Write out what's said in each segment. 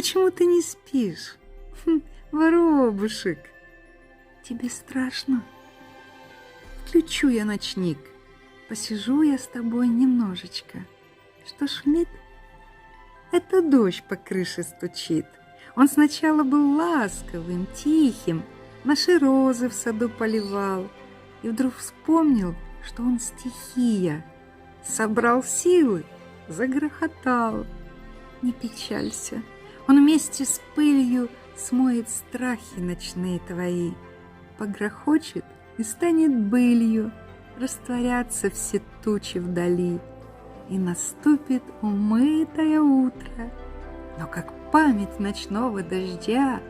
почему ты не спишь? Воробушек, тебе страшно? Включу я ночник, посижу я с тобой немножечко. Что шумит? Это дождь по крыше стучит. Он сначала был ласковым, тихим, наши розы в саду поливал. И вдруг вспомнил, что он стихия. Собрал силы, загрохотал. Не печалься, он вместе с пылью смоет страхи ночные твои. Погрохочет и станет былью, растворятся все тучи вдали. И наступит умытое утро, но как память ночного дождя,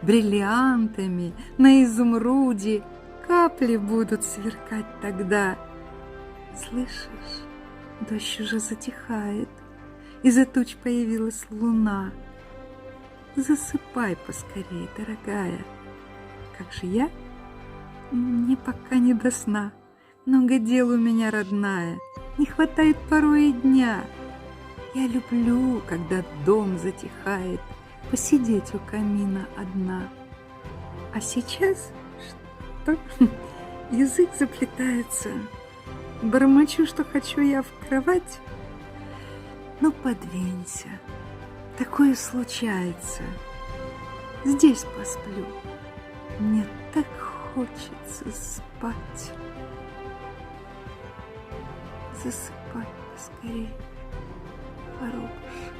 бриллиантами на изумруде капли будут сверкать тогда. Слышишь, дождь уже затихает, из-за туч появилась луна. Засыпай поскорей, дорогая. Как же я? Мне пока не до сна. Много дел у меня, родная, не хватает порой и дня. Я люблю, когда дом затихает, посидеть у камина одна. А сейчас что? Язык заплетается. Бормочу, что хочу я в кровать. Ну, подвинься. Такое случается. Здесь посплю. Мне так хочется спать. Засыпай поскорей, воробушек.